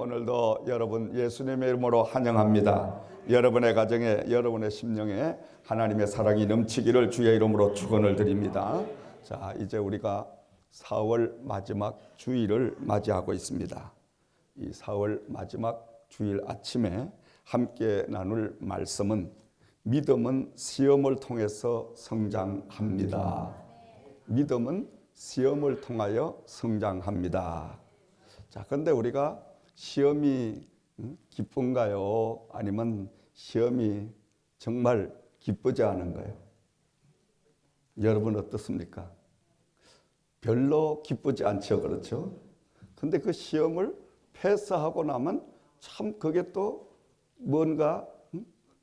오늘도 여러분 예수님의 이름으로 환영합니다. 여러분의 가정에, 여러분의 심령에 하나님의 사랑이 넘치기를 주의 이름으로 축원을 드립니다. 자, 이제 우리가 4월 마지막 주일을 맞이하고 있습니다. 이 4월 마지막 주일 아침에 함께 나눌 말씀은 믿음은 시험을 통해서 성장합니다. 믿음은 시험을 통하여 성장합니다. 자, 그런데 우리가 시험이 기쁜가요? 아니면 시험이 정말 기쁘지 않은가요? 여러분 어떻습니까? 별로 기쁘지 않죠, 그렇죠? 근데 그 시험을 패스하고 나면 참 그게 또 뭔가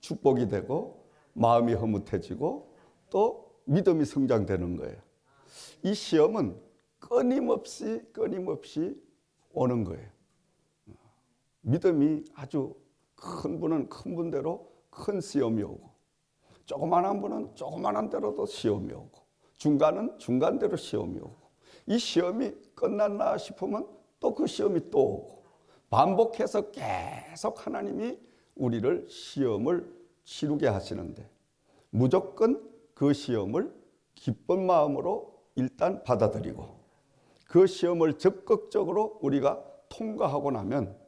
축복이 되고 마음이 흐뭇해지고 또 믿음이 성장되는 거예요. 이 시험은 끊임없이 오는 거예요. 믿음이 아주 큰 분은 큰 분대로 큰 시험이 오고, 조그만한 분은 조그만한 대로도 시험이 오고, 중간은 중간대로 시험이 오고, 이 시험이 끝났나 싶으면 또 그 시험이 또 오고, 반복해서 계속 하나님이 우리를 시험을 치르게 하시는데, 무조건 그 시험을 기쁜 마음으로 일단 받아들이고, 그 시험을 적극적으로 우리가 통과하고 나면,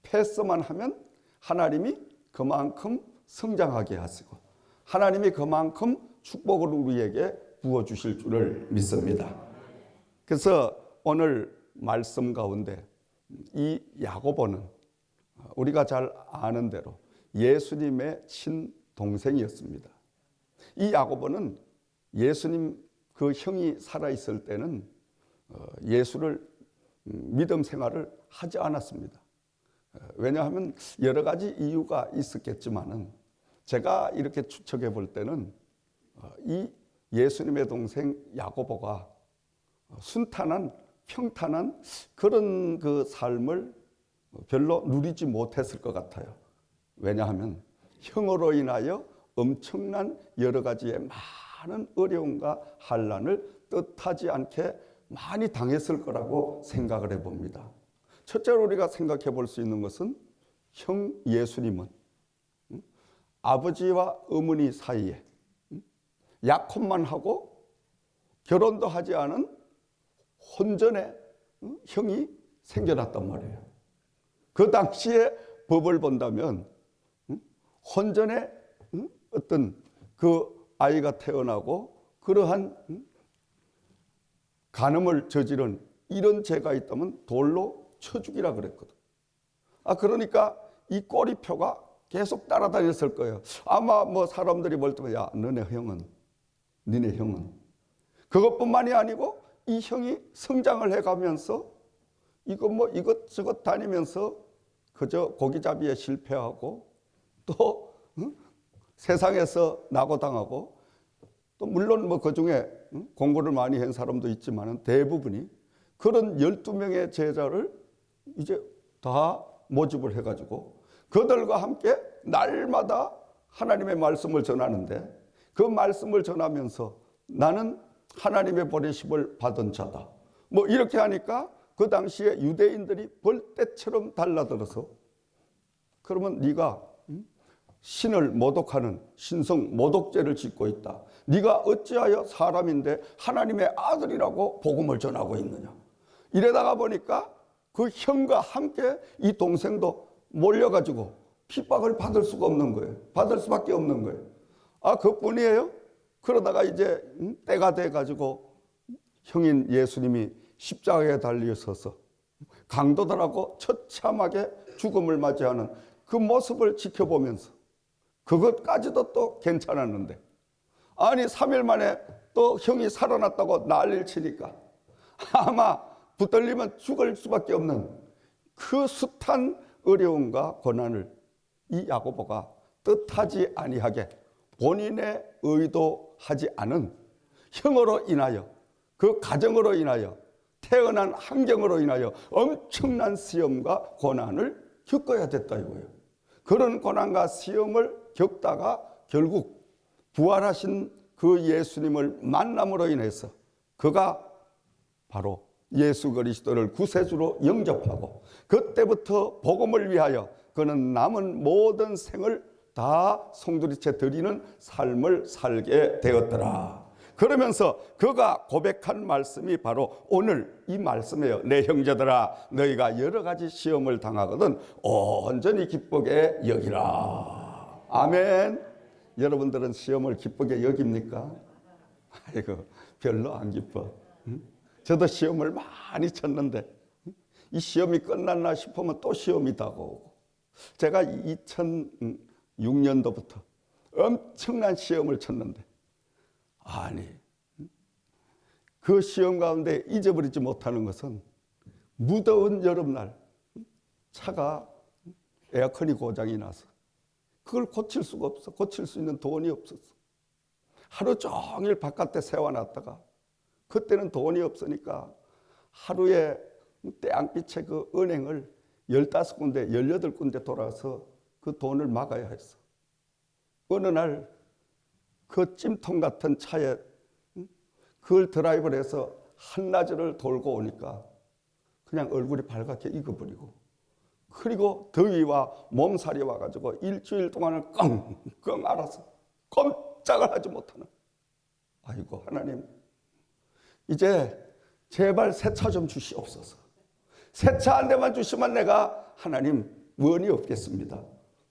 패스만 하면 하나님이 그만큼 성장하게 하시고 하나님이 그만큼 축복을 우리에게 부어주실 줄을 믿습니다. 그래서 오늘 말씀 가운데 이 야고보는 우리가 잘 아는 대로 예수님의 친동생이었습니다. 이 야고보는 예수님 그 형이 살아있을 때는 예수를 믿음 생활을 하지 않았습니다. 왜냐하면 여러 가지 이유가 있었겠지만은 제가 이렇게 추측해 볼 때는 이 예수님의 동생 야고보가 순탄한 평탄한 그런 그 삶을 별로 누리지 못했을 것 같아요. 왜냐하면 형으로 인하여 엄청난 여러 가지의 많은 어려움과 환난을 뜻하지 않게 많이 당했을 거라고 생각을 해봅니다. 첫째로 우리가 생각해 볼 수 있는 것은 형 예수님은 아버지와 어머니 사이에 약혼만 하고 결혼도 하지 않은 혼전의 형이 생겨났단 말이에요. 그 당시에 법을 본다면 혼전의 어떤 그 아이가 태어나고 그러한 간음을 저지른 이런 죄가 있다면 돌로 쳐 죽이라 그랬거든. 그러니까 이 꼬리표가 계속 따라다녔을 거예요. 아마 뭐 사람들이 볼 때면 야, 니네 형은 그것뿐만이 아니고 이 형이 성장을 해가면서 이거 뭐 이것저것 다니면서 그저 고기잡이에 실패하고 또 세상에서 낙오당하고 또 물론 뭐 그중에 공부를 많이 한 사람도 있지만 대부분이 그런 12명의 제자를 이제 다 모집을 해가지고 그들과 함께 날마다 하나님의 말씀을 전하는데, 그 말씀을 전하면서 나는 하나님의 보내심을 받은 자다, 뭐 이렇게 하니까 그 당시에 유대인들이 벌떼처럼 달라들어서 그러면 네가 신을 모독하는 신성 모독죄를 짓고 있다, 네가 어찌하여 사람인데 하나님의 아들이라고 복음을 전하고 있느냐, 이러다가 보니까 그 형과 함께 이 동생도 몰려가지고 핍박을 받을 수가 없는 거예요. 받을 수밖에 없는 거예요. 그뿐이에요? 그러다가 이제 때가 돼가지고 형인 예수님이 십자가에 달려서서 강도들하고 처참하게 죽음을 맞이하는 그 모습을 지켜보면서 그것까지도 또 괜찮았는데, 아니 3일 만에 또 형이 살아났다고 난리를 치니까 아마 붙들리면 죽을 수밖에 없는 그 숱한 어려움과 고난을 이 야고보가 뜻하지 아니하게 본인의 의도하지 않은 형으로 인하여, 그 가정으로 인하여, 태어난 환경으로 인하여 엄청난 시험과 고난을 겪어야 됐다 이거예요. 그런 고난과 시험을 겪다가 결국 부활하신 그 예수님을 만남으로 인해서 그가 바로 예수 그리스도를 구세주로 영접하고 그때부터 복음을 위하여 그는 남은 모든 생을 다 송두리째 드리는 삶을 살게 되었더라. 그러면서 그가 고백한 말씀이 바로 오늘 이 말씀이에요. 내 형제들아, 너희가 여러 가지 시험을 당하거든 온전히 기쁘게 여기라. 아멘. 여러분들은 시험을 기쁘게 여깁니까? 아이고, 별로 안 기뻐. 저도 시험을 많이 쳤는데 이 시험이 끝났나 싶으면 또 시험이 다가오고, 제가 2006년도부터 엄청난 시험을 쳤는데, 아니 그 시험 가운데 잊어버리지 못하는 것은 무더운 여름날 차가 에어컨이 고장이 나서 그걸 고칠 수가 없어. 고칠 수 있는 돈이 없었어. 하루 종일 바깥에 세워놨다가 그때는 돈이 없으니까 하루에 태양빛의 그 은행을 15군데 18군데 돌아서 그 돈을 막아야 했어. 어느 날 그 찜통 같은 차에 그걸 드라이브를 해서 한낮을 돌고 오니까 그냥 얼굴이 빨갛게 익어버리고, 그리고 더위와 몸살이 와가지고 일주일 동안을 끙끙 앓아서 꼼짝을 하지 못하는, 아이고 하나님, 이제 제발 새 차 좀 주시옵소서. 새 차 한 대만 주시면 내가 하나님 원이 없겠습니다.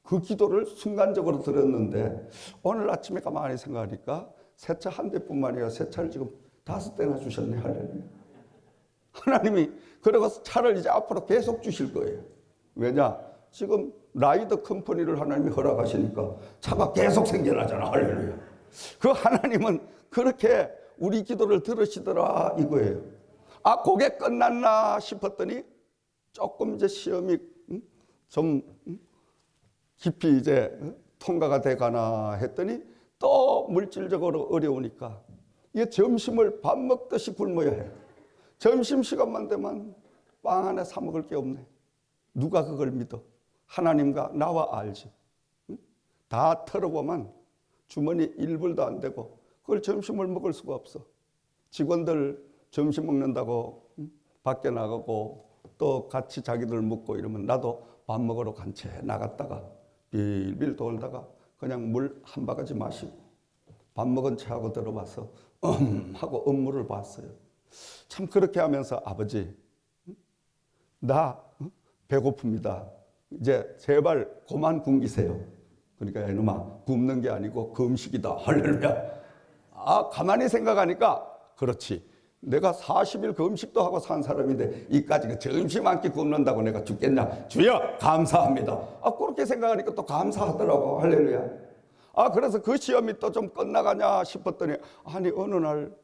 그 기도를 순간적으로 드렸는데 오늘 아침에 가만히 생각하니까 새 차 한 대뿐만 아니라 새 차를 지금 5대나 주셨네. 할렐루야. 하나님이 그리고 차를 이제 앞으로 계속 주실 거예요. 왜냐? 지금 라이더 컴퍼니를 하나님이 허락하시니까 차가 계속 생겨나잖아. 할렐루야. 그 하나님은 그렇게 우리 기도를 들으시더라 이거예요. 아, 그게 끝났나 싶었더니 조금 이제 시험이 좀 깊이 이제 통과가 돼가나 했더니 또 물질적으로 어려우니까 이게 점심을 밥 먹듯이 굶어야 해. 점심시간만 되면 빵 하나 사 먹을 게 없네. 누가 그걸 믿어? 하나님과 나와 알지. 다 털어보면 주머니 1불도 안 되고 그걸 점심을 먹을 수가 없어. 직원들 점심 먹는다고 밖에 나가고 또 같이 자기들 먹고 이러면 나도 밥 먹으러 간채 나갔다가 빌빌 돌다가 그냥 물 한 바가지 마시고 밥 먹은 채하고 들어와서 하고 업무를 봤어요. 참 그렇게 하면서 아버지, 나 배고픕니다. 이제 제발 그만 굶기세요. 그러니까 이놈아, 굶는 게 아니고 금식이다. 할렐루야. 아, 가만히 생각하니까 그렇지. 내가 40일 금식도 하고 산 사람인데 이까지 점심 한 끼 굶는다고 내가 죽겠냐. 주여 감사합니다. 아, 그렇게 생각하니까 또 감사하더라고. 할렐루야. 아, 그래서 그 시험이 또 좀 끝나가냐 싶었더니 아니 어느 날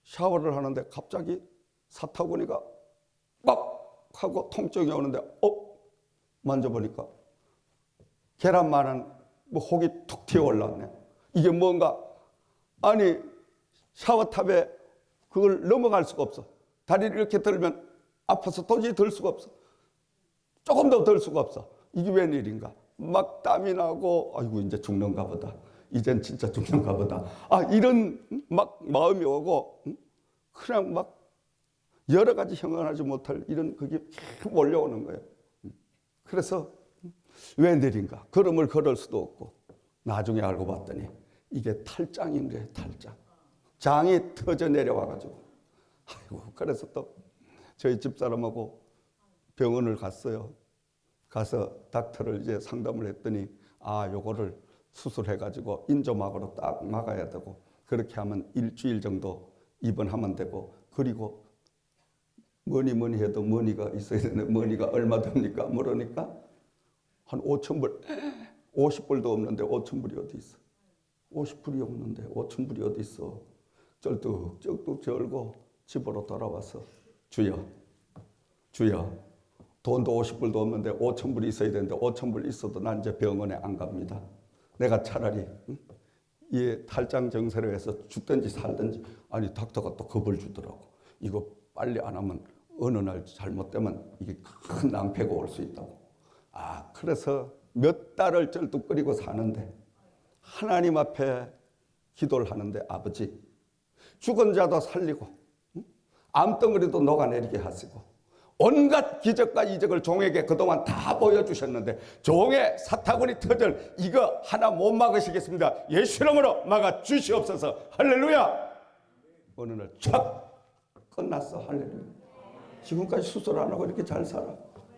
샤워를 하는데 갑자기 사타구니가 막 하고 통증이 오는데 만져보니까 계란만한 뭐 혹이 툭 튀어 올라왔네. 이게 뭔가, 아니 샤워탑에 그걸 넘어갈 수가 없어. 다리를 이렇게 들면 아파서 도저히 들 수가 없어. 조금 더 들 수가 없어. 이게 웬일인가. 막 땀이 나고 아이고 이제 죽는가 보다. 이젠 진짜 죽는가 보다. 아, 이런 막 마음이 오고 그냥 막 여러 가지 형언하지 못할 이런 그게 몰려오는 거예요. 그래서 웬일인가. 걸음을 걸을 수도 없고 나중에 알고 봤더니 이게 탈장인 거예요. 탈장. 장이 터져 내려와가지고, 아이고, 그래서 또 저희 집사람하고 병원을 갔어요. 가서 닥터를 이제 상담을 했더니, 아, 요거를 수술해가지고 인조막으로 딱 막아야 되고, 그렇게 하면 일주일 정도 입원하면 되고, 그리고 뭐니 해도 머니가 있어야 되는데, 머니가 얼마 됩니까? 물으니까, 한 5,000불, 50불도 없는데 5,000불이 어디 있어? 50불이 없는데 5,000불이 어디 있어? 쩔뚝 절고 집으로 돌아와서 주여 돈도 50불도 없는데 5,000불이 있어야 되는데 5,000불 있어도 난 이제 병원에 안 갑니다. 내가 차라리 이 탈장 증세로 해서 죽든지 살든지. 아니 닥터가 또 겁을 주더라고. 이거 빨리 안 하면 어느 날 잘못되면 이게 큰 낭패가 올 수 있다고. 아, 그래서 몇 달을 쩔뚝거리고 사는데 하나님 앞에 기도를 하는데, 아버지, 죽은 자도 살리고 암덩어리도 녹아내리게 하시고 온갖 기적과 이적을 종에게 그동안 다 보여주셨는데 종의 사타구니 터질 이거 하나 못 막으시겠습니다. 예수 이름으로 막아주시옵소서. 할렐루야. 어느 날 촥 끝났어. 할렐루야. 지금까지 수술 안 하고 이렇게 잘 살아.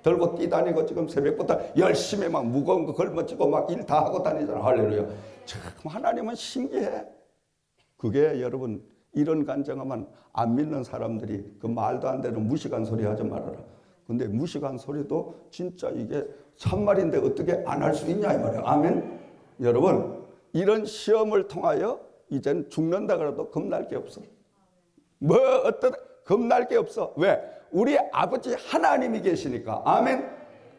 들고 뛰다니고 지금 새벽부터 열심히 막 무거운 거 걸머쥐고 막 일 다 하고 다니잖아. 할렐루야. 참 하나님은 신기해. 그게 여러분 이런 간증하면 안 믿는 사람들이 그 말도 안 되는 무식한 소리 하지 말아라. 근데 무식한 소리도 진짜 이게 참말인데 어떻게 안 할 수 있냐 이 말이야. 아멘. 여러분 이런 시험을 통하여 이젠 죽는다 그래도 겁날 게 없어. 뭐 어떤 겁날 게 없어. 왜? 우리 아버지 하나님이 계시니까. 아멘.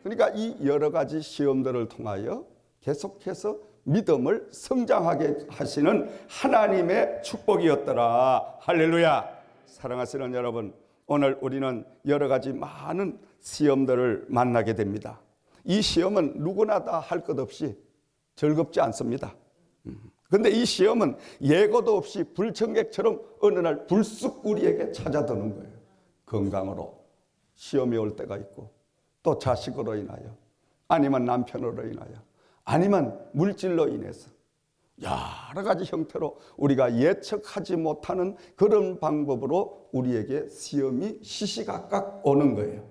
그러니까 이 여러 가지 시험들을 통하여 계속해서 믿음을 성장하게 하시는 하나님의 축복이었더라. 할렐루야. 사랑하시는 여러분, 오늘 우리는 여러 가지 많은 시험들을 만나게 됩니다. 이 시험은 누구나 다 할 것 없이 즐겁지 않습니다. 그런데 이 시험은 예고도 없이 불청객처럼 어느 날 불쑥 우리에게 찾아드는 거예요. 건강으로 시험이 올 때가 있고, 또 자식으로 인하여, 아니면 남편으로 인하여, 아니면 물질로 인해서 여러 가지 형태로 우리가 예측하지 못하는 그런 방법으로 우리에게 시험이 시시각각 오는 거예요.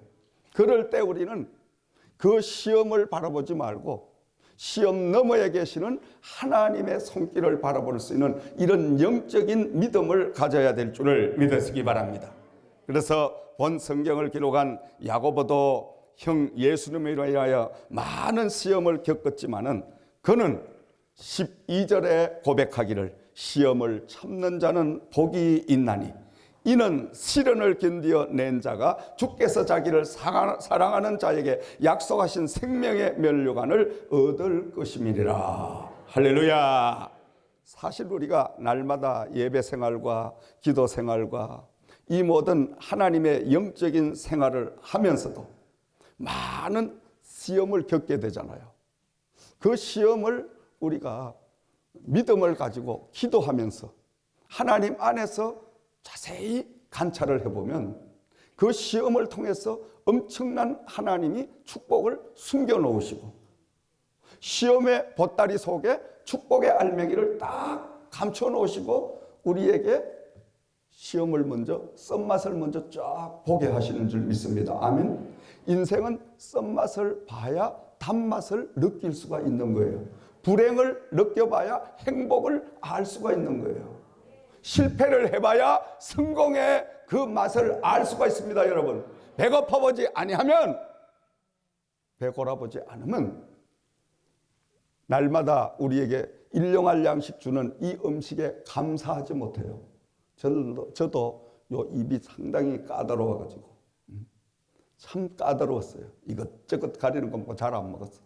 그럴 때 우리는 그 시험을 바라보지 말고 시험 너머에 계시는 하나님의 손길을 바라볼 수 있는 이런 영적인 믿음을 가져야 될 줄을 믿으시기 바랍니다. 그래서 본 성경을 기록한 야고보도 형 예수님에 인하여 많은 시험을 겪었지만은 그는 12절에 고백하기를 시험을 참는 자는 복이 있나니 이는 시련을 견디어 낸 자가 주께서 자기를 사랑하는 자에게 약속하신 생명의 면류관을 얻을 것임이니라. 할렐루야. 사실 우리가 날마다 예배 생활과 기도 생활과 이 모든 하나님의 영적인 생활을 하면서도 많은 시험을 겪게 되잖아요. 그 시험을 우리가 믿음을 가지고 기도하면서 하나님 안에서 자세히 관찰을 해보면 그 시험을 통해서 엄청난 하나님이 축복을 숨겨놓으시고 시험의 보따리 속에 축복의 알맹이를 딱 감춰놓으시고 우리에게 시험을 먼저 썸맛을 먼저 쫙 보게 하시는 줄 믿습니다. 아멘. 인생은 썸맛을 봐야 단맛을 느낄 수가 있는 거예요. 불행을 느껴봐야 행복을 알 수가 있는 거예요. 실패를 해봐야 성공의 그 맛을 알 수가 있습니다. 여러분, 배고파보지 아니하면, 배고라보지 않으면 날마다 우리에게 일용할 양식 주는 이 음식에 감사하지 못해요. 저도 요 입이 상당히 까다로워가지고 참 까다로웠어요. 이것저것 가리는 거 먹고 잘 안 먹었어.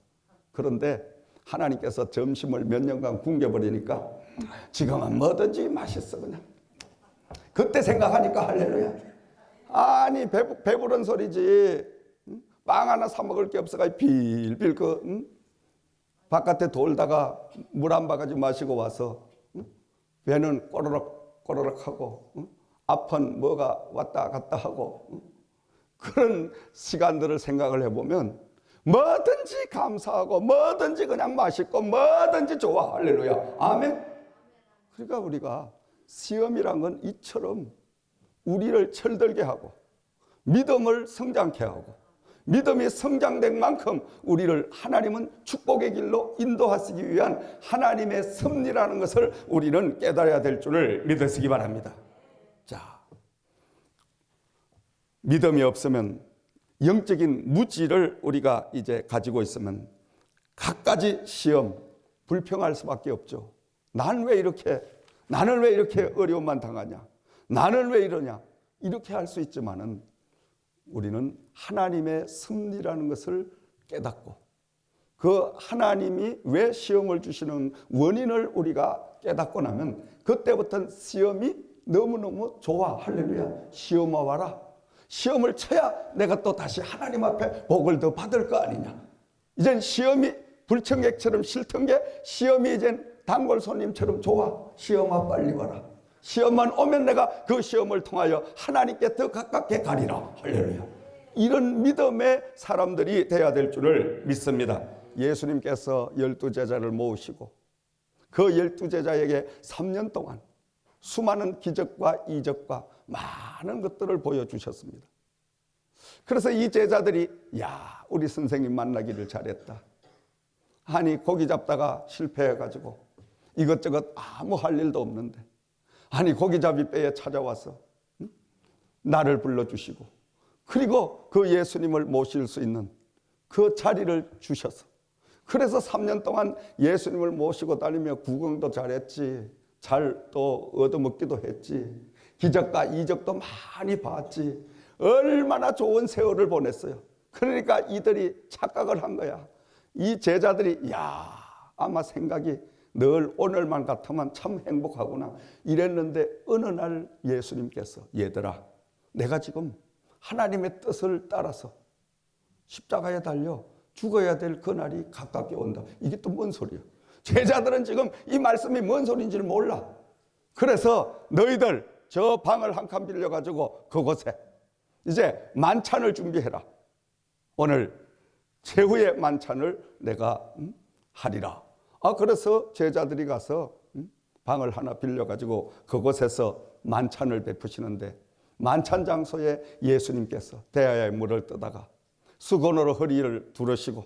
그런데 하나님께서 점심을 몇 년간 굶겨버리니까 지금은 뭐든지 맛있어. 그냥 그때 생각하니까 할렐루야. 아니 배부른 소리지. 빵 하나 사 먹을 게 없어가 빌빌 바깥에 돌다가 물 한 바가지 마시고 와서 배는 꼬르륵 하고 앞은 뭐가 왔다 갔다 하고 그런 시간들을 생각을 해보면 뭐든지 감사하고 뭐든지 그냥 맛있고 뭐든지 좋아. 할렐루야. 아멘. 그러니까 우리가 시험이란 건 이처럼 우리를 철들게 하고 믿음을 성장케 하고 믿음이 성장된 만큼 우리를 하나님은 축복의 길로 인도하시기 위한 하나님의 섭리라는 것을 우리는 깨달아야 될 줄을 믿으시기 바랍니다. 자, 믿음이 없으면 영적인 무지를 우리가 이제 가지고 있으면 갖가지 시험, 불평할 수밖에 없죠. 나는 왜 이렇게 어려움만 당하냐? 나는 왜 이러냐? 이렇게 할 수 있지만은 우리는 하나님의 섭리라는 것을 깨닫고 그 하나님이 왜 시험을 주시는 원인을 우리가 깨닫고 나면 그때부터는 시험이 너무너무 좋아. 할렐루야. 시험 와라. 시험을 쳐야 내가 또 다시 하나님 앞에 복을 더 받을 거 아니냐. 이젠 시험이 불청객처럼 싫던 게 시험이 이젠 단골 손님처럼 좋아. 시험아 빨리 와라. 시험만 오면 내가 그 시험을 통하여 하나님께 더 가깝게 가리라. 할렐루야. 이런 믿음의 사람들이 되어야 될 줄을 믿습니다. 예수님께서 12제자를 모으시고 그 12제자에게 3년 동안 수많은 기적과 이적과 많은 것들을 보여주셨습니다. 그래서 이 제자들이 야, 우리 선생님 만나기를 잘했다. 아니 고기 잡다가 실패해가지고 이것저것 아무 할 일도 없는데 아니 고기잡이 배에 찾아와서 나를 불러주시고 그리고 그 예수님을 모실 수 있는 그 자리를 주셔서 그래서 3년 동안 예수님을 모시고 다니며 구경도 잘했지, 잘 또 얻어먹기도 했지, 기적과 이적도 많이 봤지, 얼마나 좋은 세월을 보냈어요. 그러니까 이들이 착각을 한 거야. 이 제자들이 야, 아마 생각이 늘 오늘만 같으면 참 행복하구나 이랬는데 어느 날 예수님께서 얘들아, 내가 지금 하나님의 뜻을 따라서 십자가에 달려 죽어야 될 그날이 가깝게 온다. 이게 또 뭔 소리야? 제자들은 지금 이 말씀이 뭔 소리인지를 몰라. 그래서 너희들 저 방을 한 칸 빌려가지고 그곳에 이제 만찬을 준비해라. 오늘 최후의 만찬을 내가 하리라. 그래서 제자들이 가서 방을 하나 빌려가지고 그곳에서 만찬을 베푸시는데 만찬 장소에 예수님께서 대야의 물을 뜨다가 수건으로 허리를 두르시고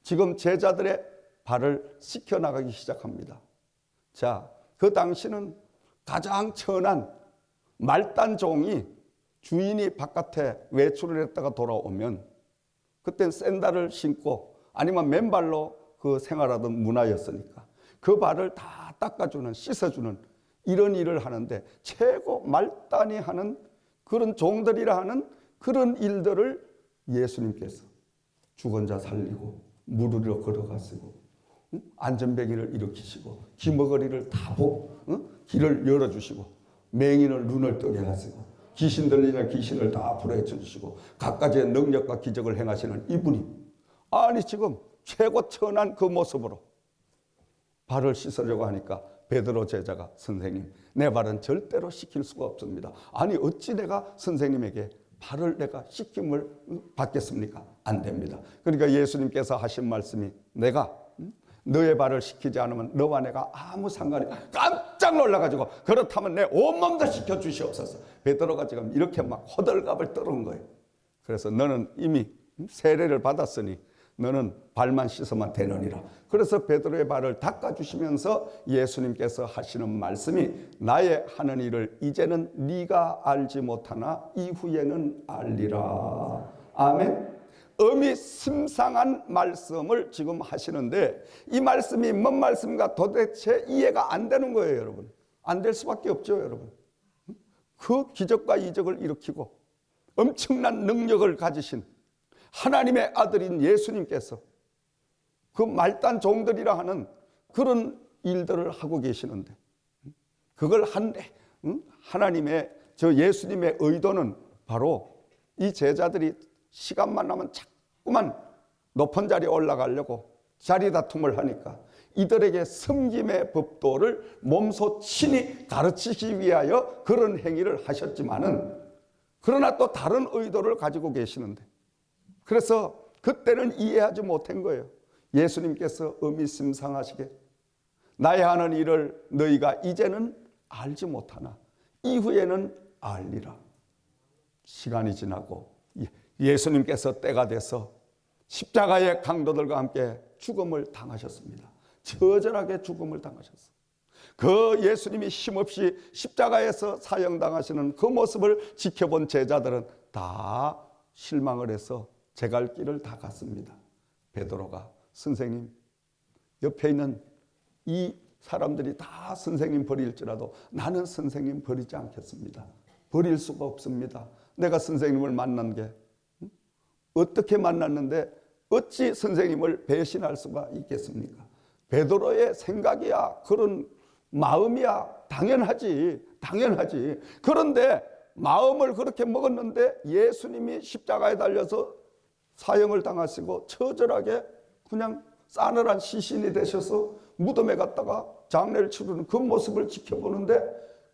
지금 제자들의 발을 씻겨나가기 시작합니다. 자, 그 당시는 가장 천한 말단 종이 주인이 바깥에 외출을 했다가 돌아오면 그땐 샌들을 신고 아니면 맨발로 그 생활하던 문화였으니까 그 발을 다 닦아주는, 씻어주는 이런 일을 하는데 최고 말단이 하는 그런 종들이라 하는 그런 일들을 예수님께서 죽은 자 살리고 물 위로 걸어가시고 안전뱅이를 일으키시고 기머거리를 다 길을 열어주시고 맹인을 눈을 뜨게 하시고 귀신 들리는 귀신을 다 풀어헤쳐 주시고 갖가지의 능력과 기적을 행하시는 이분이 아니 지금 최고 천한 그 모습으로 발을 씻으려고 하니까 베드로 제자가 선생님 내 발은 절대로 씻길 수가 없습니다. 아니 어찌 내가 선생님에게 발을 내가 씻김을 받겠습니까? 안 됩니다. 그러니까 예수님께서 하신 말씀이 내가 너의 발을 씻기지 않으면 너와 내가 아무 상관이 깜짝 놀라가지고 그렇다면 내 온몸도 씻겨 주시옵소서. 베드로가 지금 이렇게 막 호들갑을 떨은 거예요. 그래서 너는 이미 세례를 받았으니 너는 발만 씻으면 되느니라. 그래서 베드로의 발을 닦아주시면서 예수님께서 하시는 말씀이 나의 하는 일을 이제는 네가 알지 못하나 이후에는 알리라. 아멘. 의미심상한 말씀을 지금 하시는데 이 말씀이 뭔 말씀인가 도대체 이해가 안 되는 거예요, 여러분. 안 될 수밖에 없죠, 여러분. 그 기적과 이적을 일으키고 엄청난 능력을 가지신 하나님의 아들인 예수님께서 그 말단 종들이라 하는 그런 일들을 하고 계시는데 그걸 한데 하나님의 저 예수님의 의도는 바로 이 제자들이 시간만 나면 자꾸만 높은 자리에 올라가려고 자리 다툼을 하니까 이들에게 섬김의 법도를 몸소 친히 가르치기 위하여 그런 행위를 하셨지만은 그러나 또 다른 의도를 가지고 계시는데 그래서 그때는 이해하지 못한 거예요. 예수님께서 의미심상하시게 나의 하는 일을 너희가 이제는 알지 못하나 이후에는 알리라. 시간이 지나고 예수님께서 때가 돼서 십자가의 강도들과 함께 죽음을 당하셨습니다. 처절하게 죽음을 당하셨어요. 그 예수님이 힘없이 십자가에서 사형당하시는 그 모습을 지켜본 제자들은 다 실망을 해서 제 갈 길을 다 갔습니다. 베드로가 선생님 옆에 있는 이 사람들이 다 선생님 버릴지라도 나는 선생님 버리지 않겠습니다. 버릴 수가 없습니다. 내가 선생님을 만난 게 어떻게 만났는데 어찌 선생님을 배신할 수가 있겠습니까? 베드로의 생각이야, 그런 마음이야, 당연하지. 그런데 마음을 그렇게 먹었는데 예수님이 십자가에 달려서 사형을 당하시고 처절하게 그냥 싸늘한 시신이 되셔서 무덤에 갔다가 장례를 치르는 그 모습을 지켜보는데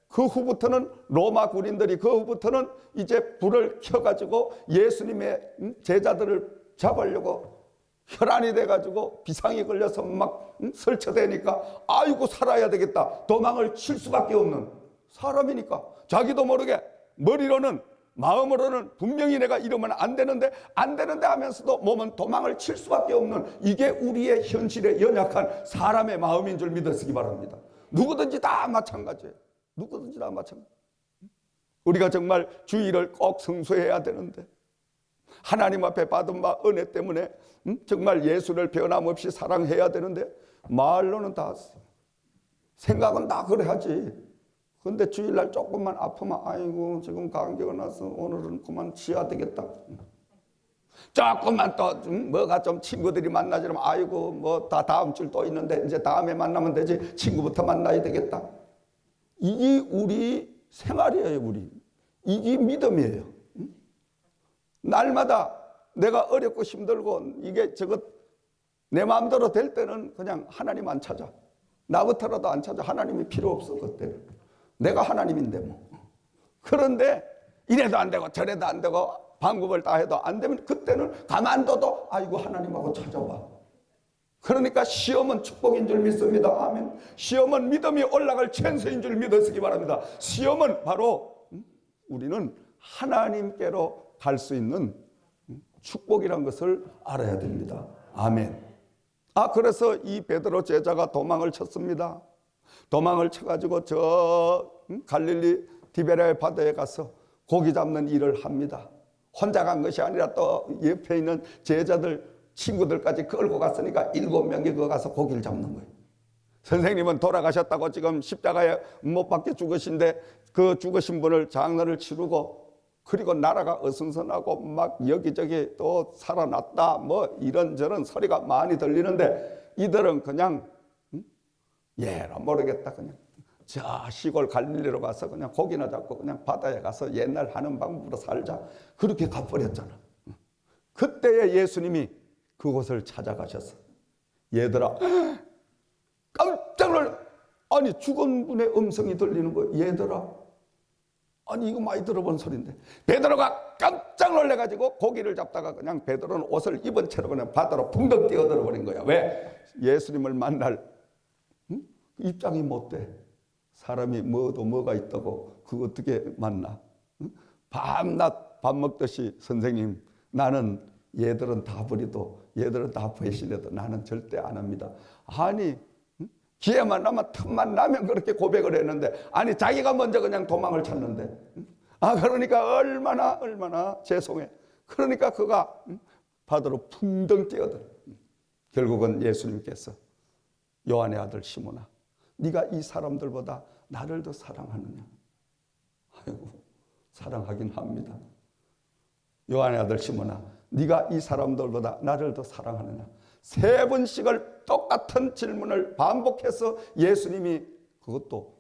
그 후부터는 로마 군인들이 그 후부터는 이제 불을 켜가지고 예수님의 제자들을 잡으려고 혈안이 돼가지고 비상이 걸려서 막 설쳐대니까 아이고 살아야 되겠다. 도망을 칠 수밖에 없는 사람이니까 자기도 모르게 머리로는 마음으로는 분명히 내가 이러면 안 되는데 하면서도 몸은 도망을 칠 수밖에 없는 이게 우리의 현실에 연약한 사람의 마음인 줄 믿으시기 바랍니다. 누구든지 다 마찬가지예요. 누구든지 다 마찬가지. 우리가 정말 주의를 꼭 성수해야 되는데 하나님 앞에 받은 바 은혜 때문에 정말 예수를 변함없이 사랑해야 되는데 말로는 다 생각은 다 그래 하지. 근데 주일날 조금만 아프면 아이고 지금 감기가 나서 오늘은 그만 쉬어야 되겠다. 조금만 또 뭐가 좀 친구들이 만나지면 아이고 뭐 다 다음 줄 또 있는데 이제 다음에 만나면 되지 친구부터 만나야 되겠다. 이게 우리 생활이에요. 우리 이게 믿음이에요. 날마다 내가 어렵고 힘들고 이게 저것 내 마음대로 될 때는 그냥 하나님 안 찾아. 나부터라도 안 찾아. 하나님이 필요 없어 그때는. 내가 하나님인데 뭐. 그런데 이래도 안 되고 저래도 안 되고 방법을 다 해도 안 되면 그때는 가만둬도 아이고 하나님하고 찾아와. 그러니까 시험은 축복인 줄 믿습니다. 아멘. 시험은 믿음이 올라갈 찬스인 줄 믿으시기 바랍니다. 시험은 바로 우리는 하나님께로 갈 수 있는 축복이란 것을 알아야 됩니다. 아멘. 그래서 이 베드로 제자가 도망을 쳤습니다. 도망을 쳐가지고 저 갈릴리 디베랴의 바다에 가서 고기 잡는 일을 합니다. 혼자 간 것이 아니라 또 옆에 있는 제자들 친구들까지 끌고 갔으니까 7명이 거 가서 고기를 잡는 거예요. 선생님은 돌아가셨다고 지금 십자가에 못 박혀 죽으신데 그 죽으신 분을 장례를 치르고 그리고 나라가 어수선하고 막 여기저기 또 살아났다 뭐 이런저런 소리가 많이 들리는데 이들은 그냥 얘라 모르겠다 그냥 저 시골 갈릴리로 가서 그냥 고기나 잡고 그냥 바다에 가서 옛날 하는 방법으로 살자 그렇게 가버렸잖아. 그때에 예수님이 그곳을 찾아가셔서 얘들아 깜짝 놀라. 아니 죽은 분의 음성이 들리는 거예요. 얘들아 아니 이거 많이 들어본 소리인데 베드로가 깜짝 놀래가지고 고기를 잡다가 그냥 베드로는 옷을 입은 채로 그냥 바다로 붕덩 뛰어들어 버린 거야. 왜? 예수님을 만날 입장이 못 돼. 사람이 뭐가 있다고 그거 어떻게 만나? 밤낮 밥 먹듯이 선생님 나는 얘들은 다 버리도 얘들은 다 배신해도 나는 절대 안 합니다. 아니 기회만 나면 틈만 나면 그렇게 고백을 했는데 아니 자기가 먼저 그냥 도망을 쳤는데 그러니까 얼마나 죄송해. 그러니까 그가 바다로 풍덩 뛰어들어. 결국은 예수님께서 요한의 아들 시몬아 네가 이 사람들보다 나를 더 사랑하느냐. 아이고 사랑하긴 합니다. 요한의 아들 시몬아 네가 이 사람들보다 나를 더 사랑하느냐. 3번씩을 똑같은 질문을 반복해서 예수님이 그것도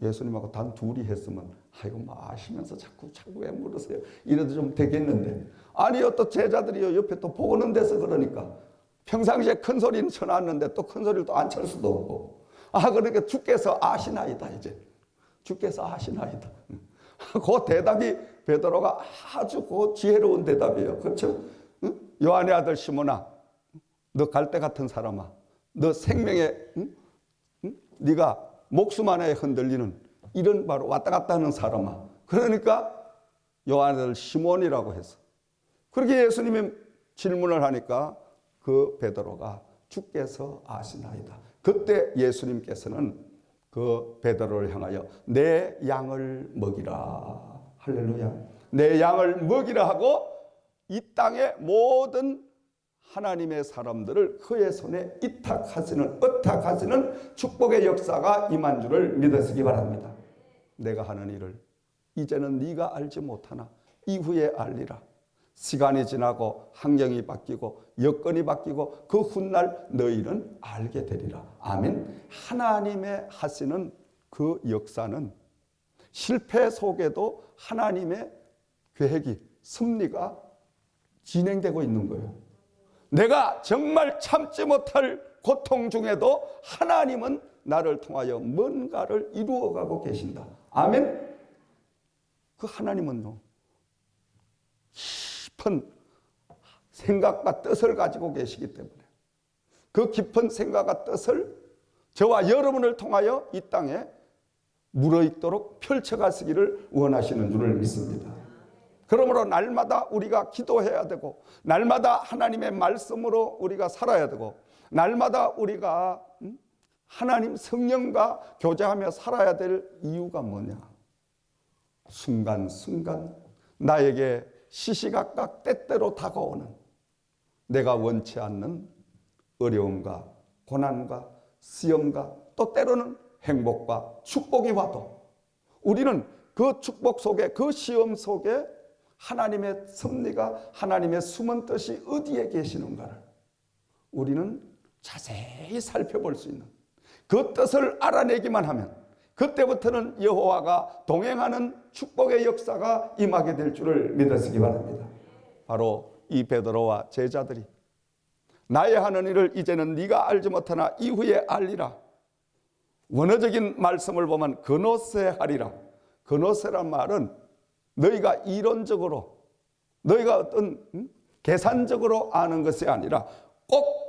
예수님하고 단 둘이 했으면 아이고 마시면서 자꾸 왜 물으세요. 이래도 좀 되겠는데 아니요 또 제자들이 옆에 또 보는 데서 그러니까 평상시에 큰 소리는 쳐놨는데 또 큰 소리를 또 안 칠 수도 없고 그러니까 주께서 아시나이다. 이제 주께서 아시나이다. 그 대답이 베드로가 아주 그 지혜로운 대답이에요. 그렇죠? 요한의 아들 시몬아 너 갈대 같은 사람아 너 생명에 네가 목숨 하나에 흔들리는 이런 바로 왔다 갔다 하는 사람아. 그러니까 요한의 아들 시몬이라고 해서 그렇게 예수님이 질문을 하니까 그 베드로가 주께서 아시나이다. 그때 예수님께서는 그 베드로를 향하여 내 양을 먹이라. 할렐루야. 내 양을 먹이라 하고 이 땅의 모든 하나님의 사람들을 그의 손에 의탁하시는 축복의 역사가 임한 줄을 믿으시기 바랍니다. 내가 하는 일을 이제는 네가 알지 못하나 이후에 알리라. 시간이 지나고 환경이 바뀌고 여건이 바뀌고 그 훗날 너희는 알게 되리라. 아멘. 하나님의 하시는 그 역사는 실패 속에도 하나님의 계획이 섭리가 진행되고 있는 거예요. 내가 정말 참지 못할 고통 중에도 하나님은 나를 통하여 뭔가를 이루어가고 계신다. 아멘. 그 하나님은요, 깊은 생각과 뜻을 가지고 계시기 때문에 그 깊은 생각과 뜻을 저와 여러분을 통하여 이 땅에 무르익도록 펼쳐가시기를 원하시는 줄을 믿습니다. 그러므로 날마다 우리가 기도해야 되고, 날마다 하나님의 말씀으로 우리가 살아야 되고, 날마다 우리가 하나님 성령과 교제하며 살아야 될 이유가 뭐냐? 순간순간 나에게 시시각각 때때로 다가오는 내가 원치 않는 어려움과 고난과 시험과 또 때로는 행복과 축복이 와도 우리는 그 축복 속에, 그 시험 속에 하나님의 섭리가, 하나님의 숨은 뜻이 어디에 계시는가를 우리는 자세히 살펴볼 수 있는, 그 뜻을 알아내기만 하면 그때부터는 여호와가 동행하는 축복의 역사가 임하게 될 줄을 믿으시기 바랍니다. 바로 이 베드로와 제자들이 나의 하는 일을 이제는 네가 알지 못하나 이후에 알리라. 원어적인 말씀을 보면 그노세 하리라. 그노세란 말은 너희가 이론적으로, 너희가 어떤 계산적으로 아는 것이 아니라 꼭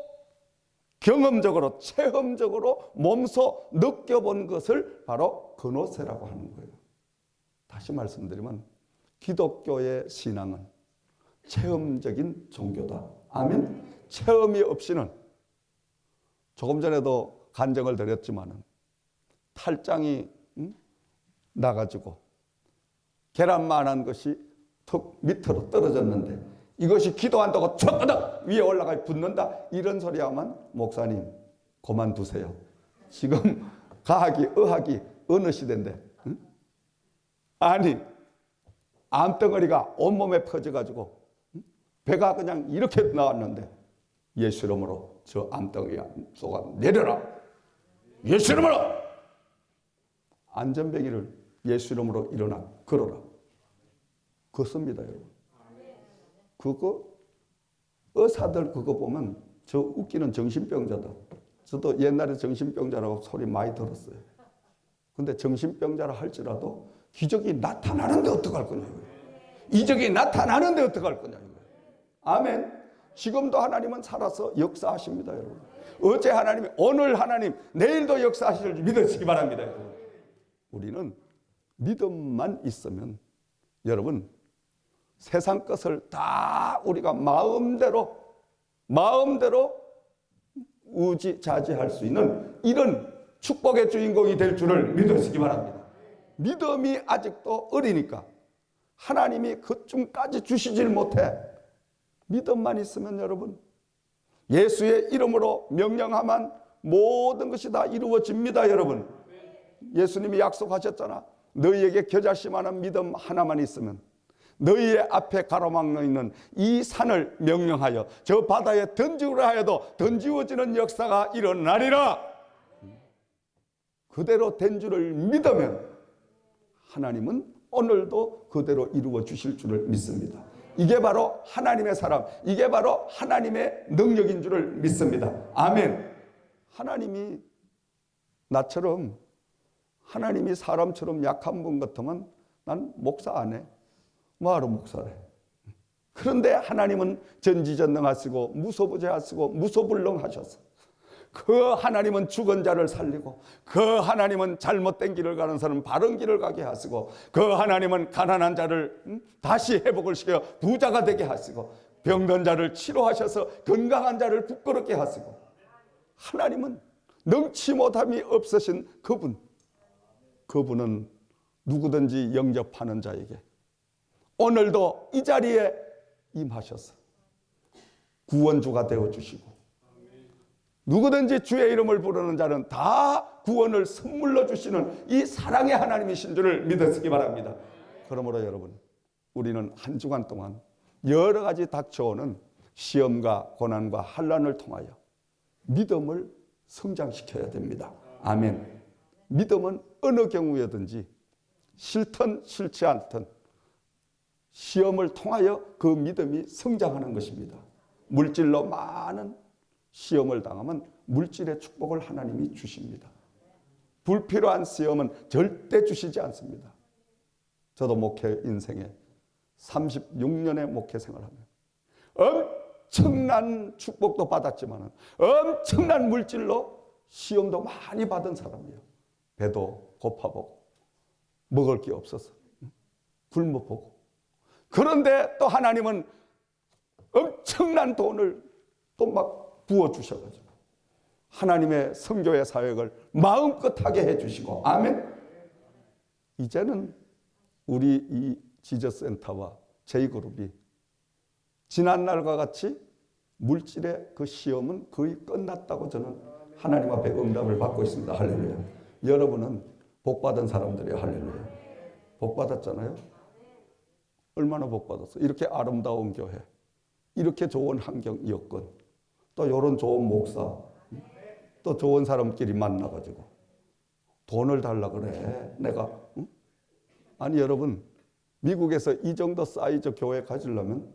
경험적으로, 체험적으로 몸소 느껴본 것을 바로 그노세라고 하는 거예요. 다시 말씀드리면 기독교의 신앙은 체험적인 종교다. 아멘. 체험이 없이는, 조금 전에도 간증을 드렸지만은 탈장이 나가지고 계란만한 것이 턱 밑으로 떨어졌는데 이것이 기도한다고 척끄덕 위에 올라가 붙는다, 이런 소리 하면 목사님 그만두세요. 지금 과학이, 의학이 어느 시대인데, 응? 아니 암덩어리가 온몸에 퍼져가지고 배가 그냥 이렇게 나왔는데 예수 이름으로 저 암덩어리 쏘가 내려라. 예수 이름으로. 안전뱅이를 예수 이름으로 일어나 걸어라. 그렇습니다, 여러분. 그거 의사들 그거 보면 저 웃기는 정신병자다. 저도 옛날에 정신병자라고 소리 많이 들었어요. 근데 정신병자라 할지라도 기적이 나타나는데 어떡할 거냐고요. 이적이 나타나는데 어떡할 거냐고요. 아멘. 지금도 하나님은 살아서 역사하십니다, 여러분. 어제 하나님이, 오늘 하나님, 내일도 역사하실 줄 믿으시기 바랍니다, 여러분. 우리는 믿음만 있으면 여러분 세상 것을 다 우리가 마음대로 우지자지할 수 있는 이런 축복의 주인공이 될 줄을 믿으시기 바랍니다. 믿음이 아직도 어리니까 하나님이 그쯤까지 주시질 못해. 믿음만 있으면 여러분 예수의 이름으로 명령하면 모든 것이 다 이루어집니다, 여러분. 예수님이 약속하셨잖아. 너희에게 겨자씨만한 믿음 하나만 있으면 너희의 앞에 가로막혀 있는 이 산을 명령하여 저 바다에 던지우라 하여도 던지워지는 역사가 일어나리라. 그대로 된 줄을 믿으면 하나님은 오늘도 그대로 이루어 주실 줄을 믿습니다. 이게 바로 하나님의 사람, 이게 바로 하나님의 능력인 줄을 믿습니다. 아멘. 하나님이 나처럼, 하나님이 사람처럼 약한 분 같으면 난 목사 안 해. 뭐하러 목사를 해. 그런데 하나님은 전지전능하시고 무소부재하시고 무소불능하셔서 그 하나님은 죽은 자를 살리고, 그 하나님은 잘못된 길을 가는 사람은 바른 길을 가게 하시고, 그 하나님은 가난한 자를 다시 회복을 시켜 부자가 되게 하시고, 병든 자를 치료하셔서 건강한 자를 부끄럽게 하시고, 하나님은 능치 못함이 없으신 그분은 누구든지 영접하는 자에게 오늘도 이 자리에 임하셔서 구원주가 되어주시고, 누구든지 주의 이름을 부르는 자는 다 구원을 선물로 주시는 이 사랑의 하나님이신 줄을 믿으시기 바랍니다. 그러므로 여러분, 우리는 한 주간 동안 여러 가지 닥쳐오는 시험과 고난과 환난을 통하여 믿음을 성장시켜야 됩니다. 아멘. 믿음은 어느 경우여든지 싫든 싫지 않든 시험을 통하여 그 믿음이 성장하는 것입니다. 물질로 많은 시험을 당하면 물질의 축복을 하나님이 주십니다. 불필요한 시험은 절대 주시지 않습니다. 저도 목회 인생에 36년의 목회 생활하며 엄청난 축복도 받았지만 엄청난 물질로 시험도 많이 받은 사람이에요. 배도 고파보고 먹을 게 없어서 굶어보고. 그런데 또 하나님은 엄청난 돈을 또 막 부어주셔가지고 하나님의 선교의 사역을 마음껏 하게 해주시고, 아멘. 이제는 우리 이 지저센터와 제이그룹이 지난날과 같이 물질의 그 시험은 거의 끝났다고 저는 하나님 앞에 응답을 받고 있습니다. 할렐루야. 여러분은 복받은 사람들이에요. 할렐루야. 복받았잖아요. 얼마나 복받았어. 이렇게 아름다운 교회, 이렇게 좋은 환경 여건, 또 이런 좋은 목사, 또 좋은 사람끼리 만나가지고 돈을 달라 그래. 내가 응? 아니 여러분, 미국에서 이 정도 사이즈 교회 가지려면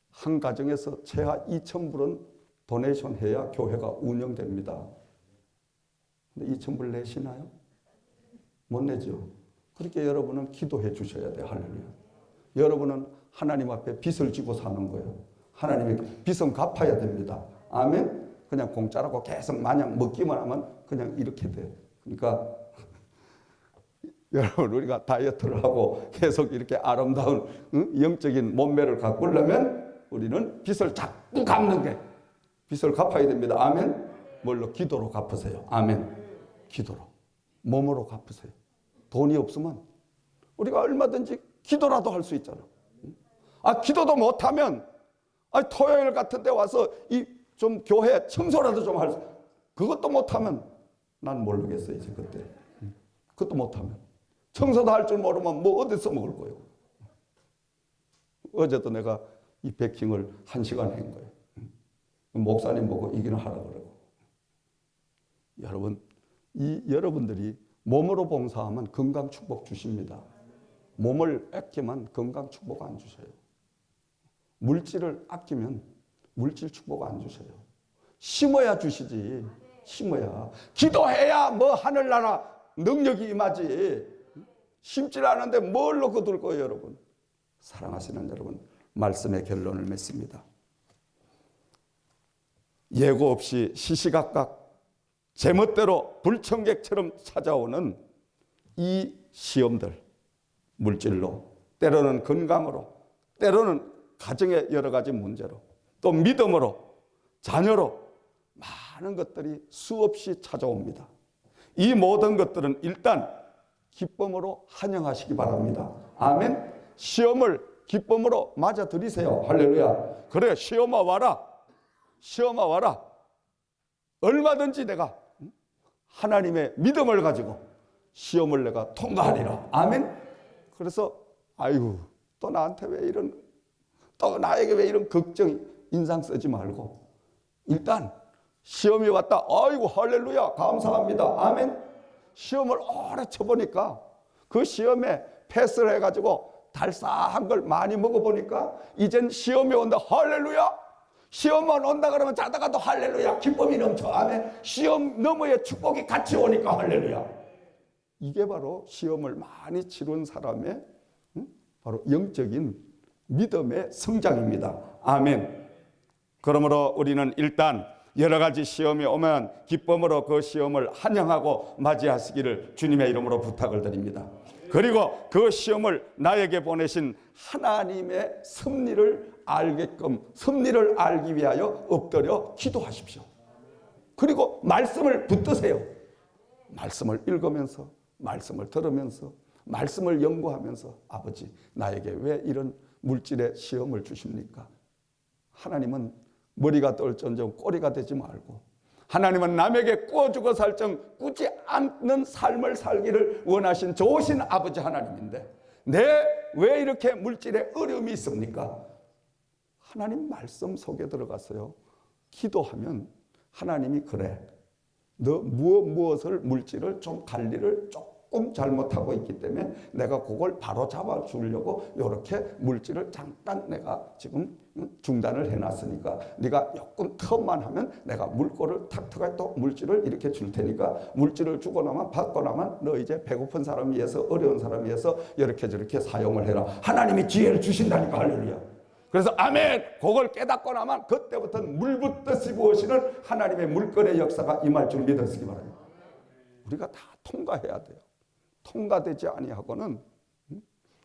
한 가정에서 최하 2,000불은 도네이션 해야 교회가 운영됩니다. 근데 2,000불 내시나요? 못 내죠. 그렇게 여러분은 기도해 주셔야 돼요. 할렐루야. 여러분은 하나님 앞에 빚을 지고 사는 거예요. 하나님의 빚은 갚아야 됩니다. 아멘. 그냥 공짜라고 계속 마냥 먹기만 하면 그냥 이렇게 돼요. 그러니까 여러분, 우리가 다이어트를 하고 계속 이렇게 아름다운 영적인 몸매를 가꾸려면 우리는 빚을 자꾸 갚는 게, 빚을 갚아야 됩니다. 아멘. 뭘로? 기도로 갚으세요. 아멘. 기도로. 몸으로 갚으세요. 돈이 없으면 우리가 얼마든지 기도라도 할 수 있잖아. 기도도 못하면 토요일 같은 데 와서 좀 교회 청소라도 좀 할 수, 그것도 못하면 난 모르겠어 이제 그때. 그것도 못하면, 청소도 할 줄 모르면 뭐 어디서 먹을 거예요. 어제도 내가 이 베킹을 1시간 한 거예요. 목사님 보고 이기는 하라 그러고. 여러분, 여러분들이 몸으로 봉사하면 건강 축복 주십니다. 몸을 아끼면 건강 축복 안 주셔요. 물질을 아끼면 물질 축복 안 주셔요. 심어야 주시지. 심어야. 기도해야 뭐 하늘나라 능력이 임하지. 심질 않은데 뭘로 거둘 거예요, 여러분. 사랑하시는 여러분, 말씀의 결론을 맺습니다. 예고 없이 시시각각 제멋대로 불청객처럼 찾아오는 이 시험들, 물질로, 때로는 건강으로, 때로는 가정의 여러 가지 문제로, 또 믿음으로, 자녀로 많은 것들이 수없이 찾아옵니다. 이 모든 것들은 일단 기쁨으로 환영하시기 바랍니다. 아멘. 시험을 기쁨으로 맞아들이세요. 할렐루야. 그래, 시험아 와라. 시험아 와라. 얼마든지 내가 하나님의 믿음을 가지고 시험을 내가 통과하리라. 아멘. 그래서 아이고, 또 나한테 왜 이런, 또 나에게 왜 이런 걱정 인상 쓰지 말고 일단 시험이 왔다. 아이고 할렐루야 감사합니다. 아멘. 시험을 오래 쳐보니까 그 시험에 패스를 해가지고 달싹한 걸 많이 먹어보니까 이젠 시험이 온다. 할렐루야. 시험만 온다 그러면 자다가도 할렐루야 기쁨이 넘쳐. 아멘. 시험 너머에 축복이 같이 오니까 할렐루야. 이게 바로 시험을 많이 치른 사람의 바로 영적인 믿음의 성장입니다. 아멘. 그러므로 우리는 일단 여러 가지 시험이 오면 기쁨으로 그 시험을 환영하고 맞이하시기를 주님의 이름으로 부탁을 드립니다. 그리고 그 시험을 나에게 보내신 하나님의 섭리를 알게끔, 섭리를 알기 위하여 엎드려 기도하십시오. 그리고 말씀을 붙드세요. 말씀을 읽으면서, 말씀을 들으면서, 말씀을 연구하면서, 아버지 나에게 왜 이런 물질의 시험을 주십니까? 하나님은 머리가 떨전정 꼬리가 되지 말고, 하나님은 남에게 꾸어주고 살정 꾸지 않는 삶을 살기를 원하신 좋으신 아버지 하나님인데 왜 이렇게 물질에 어려움이 있습니까? 하나님 말씀 속에 들어가서요 기도하면 하나님이 그래, 너 무엇을 물질을 좀 관리를 조금 잘못하고 있기 때문에 내가 그걸 바로 잡아주려고 이렇게 물질을 잠깐 내가 지금 중단을 해놨으니까 네가 조금 텀만 하면 내가 물꼬를 탁 또 물질을 이렇게 줄 테니까 물질을 주고 나면 받고 나면 너 이제 배고픈 사람 위해서 어려운 사람 위해서 이렇게 저렇게 사용을 해라. 하나님이 지혜를 주신다니까. 할렐루야. 그래서 아멘. 그걸 깨닫고 나면 그때부터는 물 붓듯이 부으시는 하나님의 물건의 역사가 임할 줄 믿으시기 바랍니다. 우리가 다 통과해야 돼요. 통과되지 아니하고는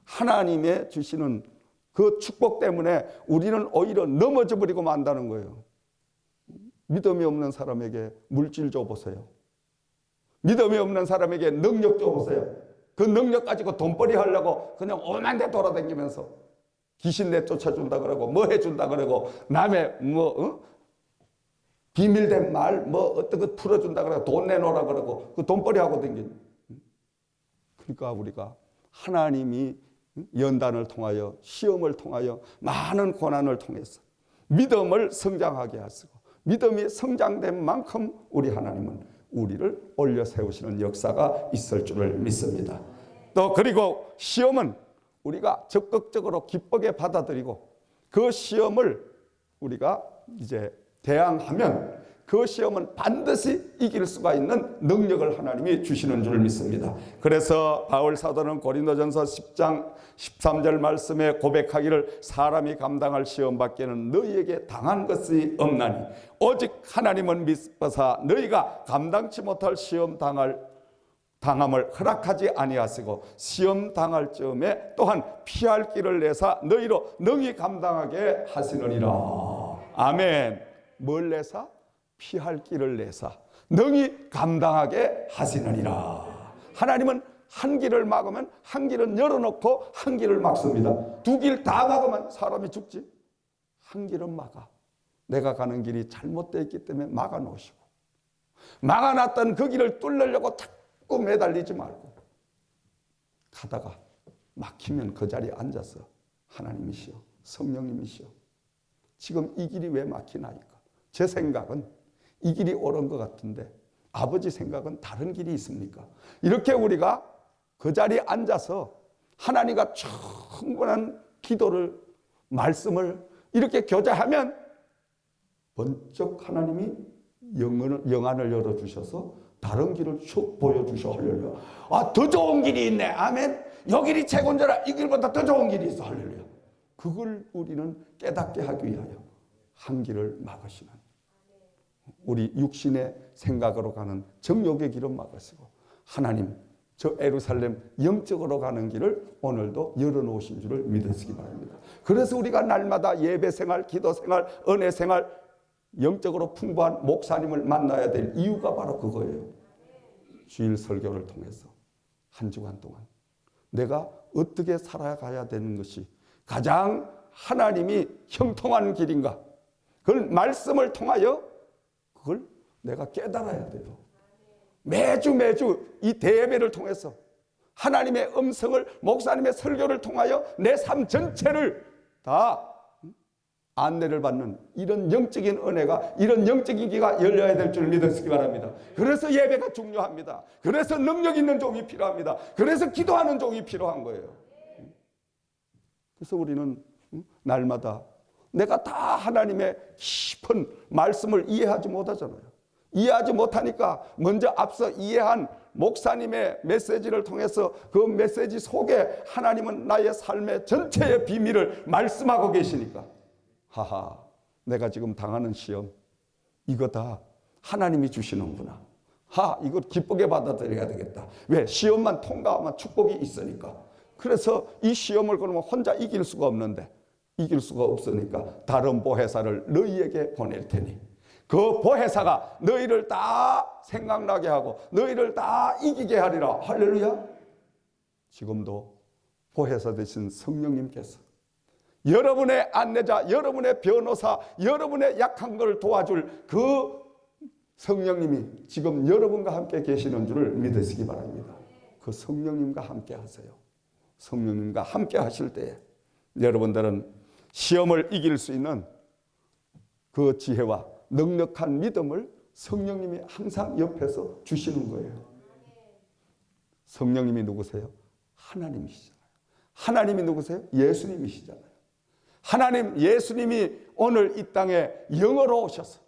하나님의 주시는 그 축복 때문에 우리는 오히려 넘어져 버리고 만다는 거예요. 믿음이 없는 사람에게 물질 줘보세요. 믿음이 없는 사람에게 능력 줘보세요. 그 능력 가지고 돈벌이 하려고 그냥 오만 데 돌아다니면서 귀신 내쫓아준다 그러고 뭐 해준다 그러고 남의 비밀된 말 어떤 거 풀어준다 그러고 돈 내놓으라 그러고 그 돈벌이 하고 다니는. 그러니까 우리가 하나님이 연단을 통하여 시험을 통하여 많은 고난을 통해서 믿음을 성장하게 하시고 믿음이 성장된 만큼 우리 하나님은 우리를 올려 세우시는 역사가 있을 줄을 믿습니다. 또 그리고 시험은 우리가 적극적으로 기쁘게 받아들이고 그 시험을 우리가 이제 대항하면 그 시험은 반드시 이길 수가 있는 능력을 하나님이 주시는 줄 믿습니다. 그래서 바울 사도는 고린도전서 10장 13절 말씀에 고백하기를 사람이 감당할 시험밖에는 너희에게 당한 것이 없나니 오직 하나님은 미쁘사 너희가 감당치 못할 시험 당함을 허락하지 아니하시고 시험 당할 즈음에 또한 피할 길을 내사 너희로 능히 감당하게 하시느니라. 아멘. 뭘 내사? 피할 길을 내사 능히 감당하게 하시느니라. 하나님은 한 길을 막으면 한 길은 열어놓고 한 길을 막습니다. 두 길 다 막으면 사람이 죽지. 한 길은 막아. 내가 가는 길이 잘못되어 있기 때문에 막아놓으시고 막아놨던 그 길을 뚫으려고 자꾸 매달리지 말고 가다가 막히면 그 자리에 앉아서 하나님이시여 성령님이시여 지금 이 길이 왜 막히나이까. 제 생각은 이 길이 옳은 것 같은데 아버지 생각은 다른 길이 있습니까? 이렇게 우리가 그 자리에 앉아서 하나님과 충분한 기도를 말씀을 이렇게 교제하면 번쩍 하나님이 영안을 열어주셔서 다른 길을 쭉 보여주셔. 할렐루야. 아, 더 좋은 길이 있네. 아멘. 요 길이 최고인 줄 알아. 이 길보다 더 좋은 길이 있어. 할렐루야. 그걸 우리는 깨닫게 하기 위하여 한 길을 막으시는 우리 육신의 생각으로 가는 정욕의 길은 막으시고 하나님 저 예루살렘 영적으로 가는 길을 오늘도 열어놓으신 줄을 믿으시기 바랍니다. 그래서 우리가 날마다 예배 생활, 기도 생활, 은혜 생활 영적으로 풍부한 목사님을 만나야 될 이유가 바로 그거예요. 주일 설교를 통해서 한 주간 동안 내가 어떻게 살아가야 되는 것이 가장 하나님이 형통한 길인가 그걸 말씀을 통하여 그걸 내가 깨달아야 돼요. 매주 이 대예배를 통해서 하나님의 음성을 목사님의 설교를 통하여 내 삶 전체를 다 안내를 받는 이런 영적인 은혜가 이런 영적인 기가 열려야 될 줄 믿으시기 바랍니다. 그래서 예배가 중요합니다. 그래서 능력 있는 종이 필요합니다. 그래서 기도하는 종이 필요한 거예요. 그래서 우리는 날마다 내가 다 하나님의 깊은 말씀을 이해하지 못하잖아요. 이해하지 못하니까 먼저 앞서 이해한 목사님의 메시지를 통해서 그 메시지 속에 하나님은 나의 삶의 전체의 비밀을 말씀하고 계시니까 하하 내가 지금 당하는 시험 이거 다 하나님이 주시는구나. 이거 기쁘게 받아들여야 되겠다. 왜? 시험만 통과하면 축복이 있으니까. 그래서 이 시험을 그러면 혼자 이길 수가 없는데 이길 수가 없으니까 다른 보혜사를 너희에게 보낼 테니 그 보혜사가 너희를 다 생각나게 하고 너희를 다 이기게 하리라. 할렐루야. 지금도 보혜사 되신 성령님께서 여러분의 안내자, 여러분의 변호사, 여러분의 약한 걸 도와줄 그 성령님이 지금 여러분과 함께 계시는 줄을 믿으시기 바랍니다. 그 성령님과 함께 하세요. 성령님과 함께 하실 때에 여러분들은 시험을 이길 수 있는 그 지혜와 넉넉한 믿음을 성령님이 항상 옆에서 주시는 거예요. 성령님이 누구세요? 하나님이시잖아요. 하나님이 누구세요? 예수님이시잖아요. 하나님 예수님이 오늘 이 땅에 영으로 오셔서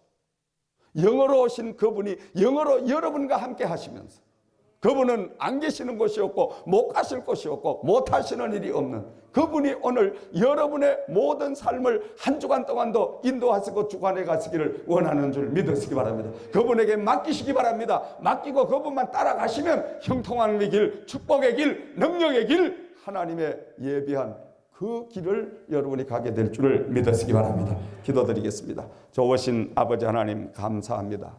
영으로 오신 그분이 영으로 여러분과 함께 하시면서 그분은 안 계시는 곳이 없고 못 가실 곳이 없고 못 하시는 일이 없는 그분이 오늘 여러분의 모든 삶을 한 주간 동안도 인도하시고 주관해 가시기를 원하는 줄 믿으시기 바랍니다. 그분에게 맡기시기 바랍니다. 맡기고 그분만 따라가시면 형통함의 길, 축복의 길, 능력의 길, 하나님의 예비한 그 길을 여러분이 가게 될 줄을 믿으시기 바랍니다. 기도드리겠습니다. 좋으신 아버지 하나님 감사합니다.